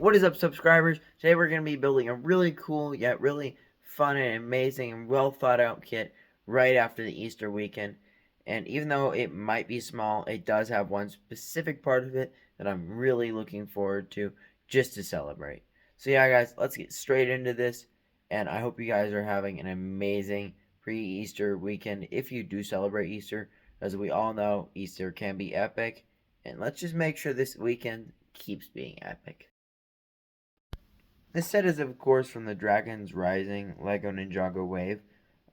What is up, subscribers? Today we're going to be building a really cool yet really fun and amazing and well thought out kit right after the Easter weekend. And even though it might be small, it does have one specific part of it that I'm really looking forward to just to celebrate. So yeah, guys, let's get straight into this. And I hope you guys are having an amazing pre-Easter weekend if you do celebrate Easter. As we all know, Easter can be epic. And let's just make sure this weekend keeps being epic. This set is, of course, from the Dragons Rising LEGO Ninjago wave.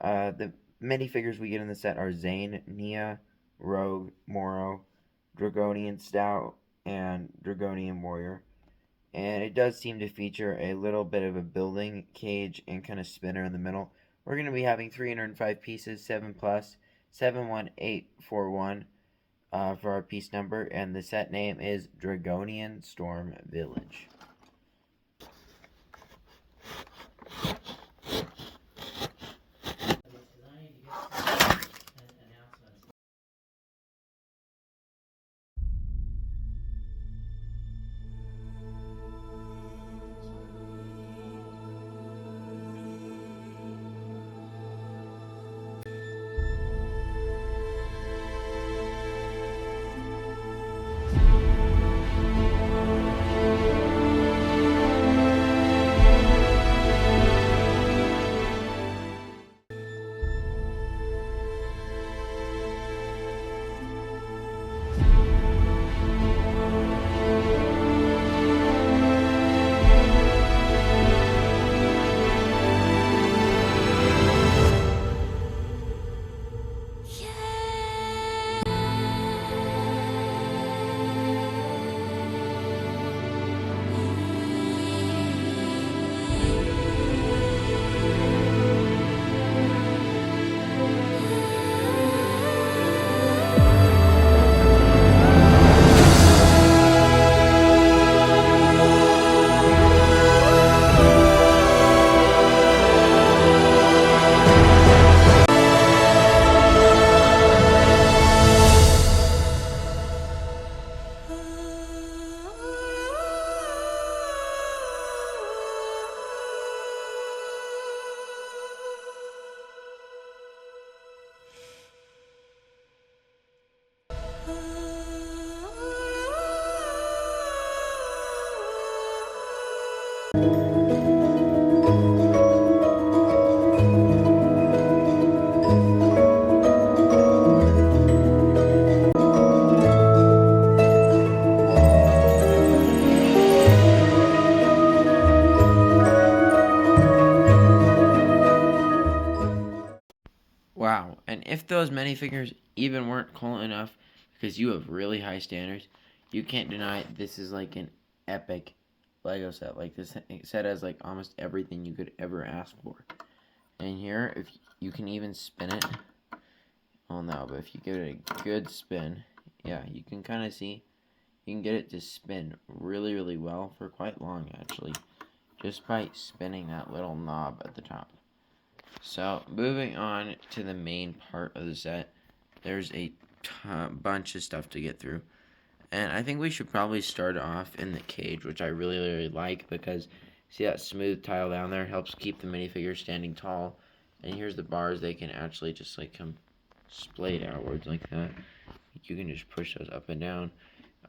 The minifigures we get in the set are Zane, Nia, Rogue, Moro, Dragonian Stout, and Dragonian Warrior. And it does seem to feature a little bit of a building cage and kind of spinner in the middle. We're going to be having 305 pieces, 7 plus, 71841 for our piece number, and the set name is Dragonian Storm Village. Wow, and if those minifigures even weren't cool enough because you have really high standards, you can't deny this is like an epic Lego set. Like this set has like almost everything you could ever ask for. And here, if you can even spin it, oh no, but if you give it a good spin, yeah, you can kind of see, you can get it to spin really, really well for quite long actually, just by spinning that little knob at the top. So, moving on to the main part of the set, there's a bunch of stuff to get through. And I think we should probably start off in the cage, which I really, really like because, see that smooth tile down there helps keep the minifigure standing tall. And here's the bars, they can actually just like come splayed outwards like that. You can just push those up and down.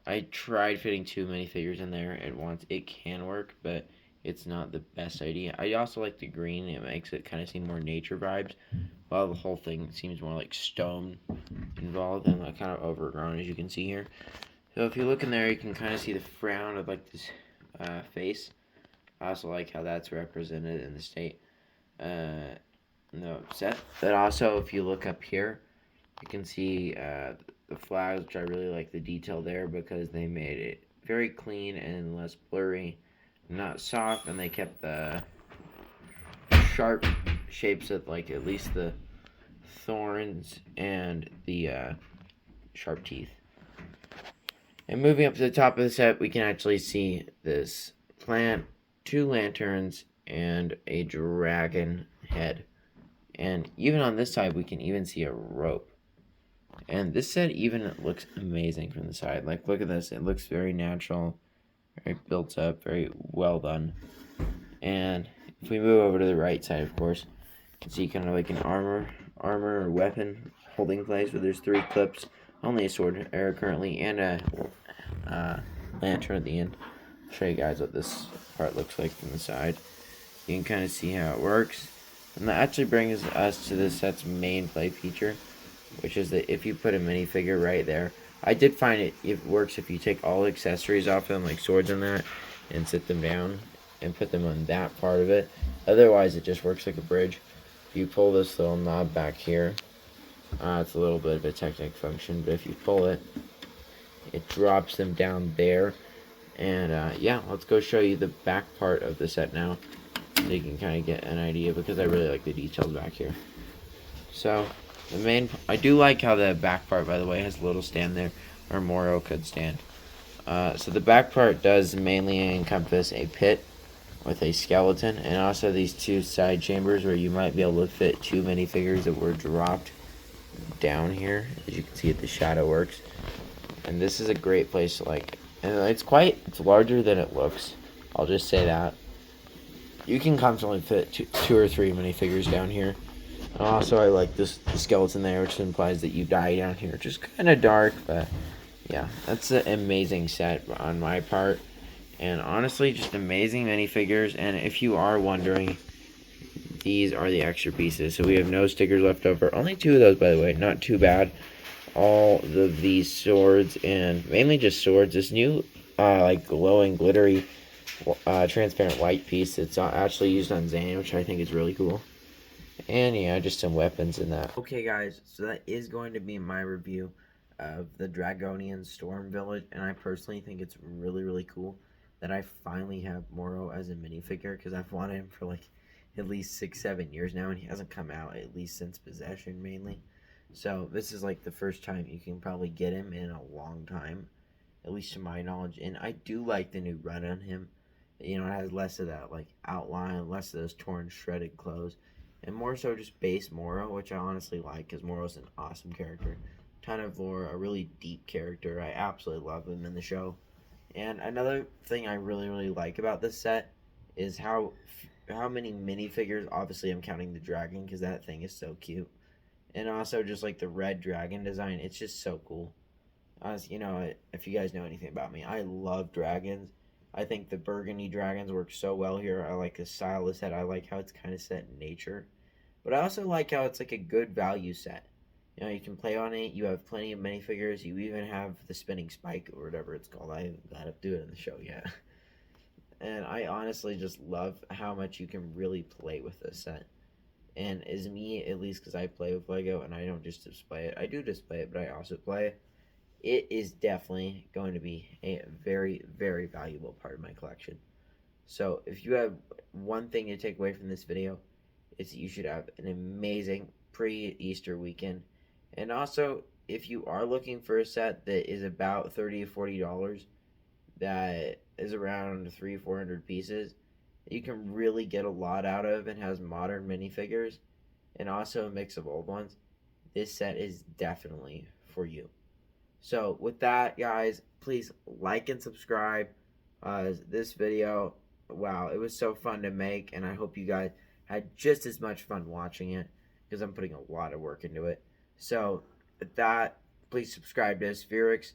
I tried fitting 2 minifigures in there at once. It can work, but it's not the best idea. I also like the green. It makes it kind of seem more nature vibes, while the whole thing seems more like stone involved and like kind of overgrown, as you can see here. So if you look in there, you can kind of see the frown of like this face. I also like how that's represented in the state no set. But also, if you look up here, you can see the flags, which I really like the detail there because they made it very clean and less blurry, not soft, and they kept the sharp shapes of like at least the thorns and the sharp teeth. And moving up to the top of the set, we can actually see this plant, 2 lanterns, and a dragon head. And even on this side, we can even see a rope. And this set even looks amazing from the side. Like, look at this. It looks very natural. very built up, very well done. And if we move over to the right side, of course, you can see kind of like an armor or weapon holding place where there's 3 clips, only a sword arrow currently, and a lantern at the end. I'll show you guys what this part looks like from the side. You can kind of see how it works. And that actually brings us to this set's main play feature, which is that if you put a minifigure right there, I did find it works if you take all the accessories off them, like swords and that, and sit them down and put them on that part of it. Otherwise, it just works like a bridge. If you pull this little knob back here, it's a little bit of a technical function, but if you pull it, it drops them down there. And yeah, let's go show you the back part of the set now, so you can kind of get an idea, because I really like the details back here. So I do like how the back part, by the way, has a little stand there where Moro could stand. So the back part does mainly encompass a pit with a skeleton, and also these 2 side chambers where you might be able to fit 2 minifigures that were dropped down here. As you can see, the shadow works, and this is a great place to and it's larger than it looks. I'll just say that. You can comfortably fit 2 or 3 minifigures down here. Also, I like the skeleton there, which implies that you die down here, which is kind of dark, but yeah, that's an amazing set on my part. And honestly, just amazing minifigures. And if you are wondering, these are the extra pieces. So we have no stickers left over. Only 2 of those, by the way. Not too bad. All of these swords, and mainly just swords. This new, like, glowing, glittery, transparent white piece. It's actually used on Zane, which I think is really cool. And yeah, just some weapons in that. Okay, guys, so that is going to be my review of the Dragonian Storm Village, and I personally think it's really, really cool that I finally have Moro as a minifigure, because I've wanted him for like at least 6-7 years now, and he hasn't come out at least since Possession mainly. So this is like the first time you can probably get him in a long time, at least to my knowledge. And I do like the new run on him. You know, it has less of that like outline, less of those torn, shredded clothes, and more so just base Moro, which I honestly like, because Moro's an awesome character. Ton of lore, a really deep character. I absolutely love him in the show. And another thing I really, really like about this set is how many minifigures. Obviously, I'm counting the dragon because that thing is so cute, and also just like the red dragon design. It's just so cool. As you know, if you guys know anything about me, I love dragons. I think the burgundy dragons work so well here. I like the style of the set. I like how it's kind of set in nature. But I also like how it's like a good value set. You know, you can play on it. You have plenty of minifigures. You even have the spinning spike or whatever it's called. I haven't got to do it in the show yet. And I honestly just love how much you can really play with this set. And as me, at least because I play with Lego and I don't just display it. I do display it, but I also play it. It is definitely going to be a very, very valuable part of my collection. So if you have one thing to take away from this video, it's that you should have an amazing pre-Easter weekend. And also, if you are looking for a set that is about $30 to $40, that is around 300-400 pieces, you can really get a lot out of and has modern minifigures and also a mix of old ones, this set is definitely for you. So with that, guys, please like and subscribe. This video, wow, it was so fun to make, and I hope you guys had just as much fun watching it, because I'm putting a lot of work into it. So with that, please subscribe to Aspheerix.